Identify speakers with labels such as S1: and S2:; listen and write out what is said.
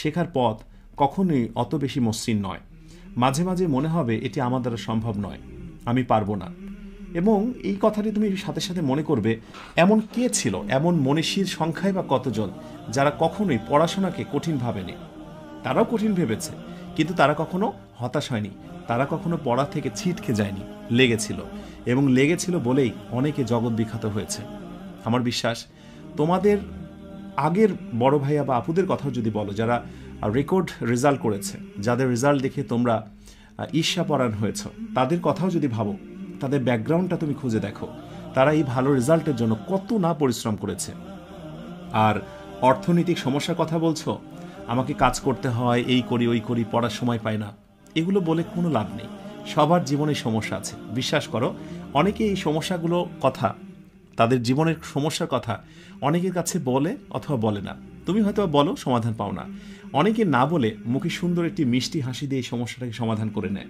S1: শেখার পথ কখনোই অত বেশি মসৃণ নয়। মাঝে মাঝে মনে হবে এটি আমার দ্বারা সম্ভব নয়, আমি পারবো না। এবং এই কথাটি তুমি সাথে সাথে মনে করবে এমন কে ছিল, এমন মনীষীর সংখ্যায় বা কতজন যারা কখনোই পড়াশোনাকে কঠিন ভাবেনি। তারাও কঠিন ভেবেছে, কিন্তু তারা কখনো হতাশ হয়নি, তারা কখনো পড়া থেকে ছিটকে যায়নি, লেগেছিল। এবং লেগেছিল বলেই অনেকে জগৎ বিখ্যাত হয়েছে। আমার বিশ্বাস তোমাদের আগের বড় ভাইয়া বা আপুদের কথাও যদি বলো, যারা রেকর্ড রেজাল্ট করেছে, যাদের রেজাল্ট দেখে তোমরা ঈর্ষাপরায়ণ হয়েছ, তাদের কথাও যদি ভাবো, তাদের ব্যাকগ্রাউন্ডটা তুমি খুঁজে দেখো, তারা এই ভালো রেজাল্টের জন্য কত না পরিশ্রম করেছে। আর অর্থনৈতিক সমস্যার কথা বলছো, আমাকে কাজ করতে হয়, এই করি ওই করি, পড়ার সময় পাই না, এগুলো বলে কোনো লাভ নেই। সবার জীবনে সমস্যা আছে, বিশ্বাস করো। অনেকে এই সমস্যাগুলো কথা, তাদের জীবনের সমস্যার কথা অনেকের কাছে বলে অথবা বলে না। তুমি হয়তো বলো, সমাধান পাও না। অনেকে না বলে মুখে সুন্দর একটি মিষ্টি হাসি দিয়ে এই সমস্যাটাকে সমাধান করে নেয়।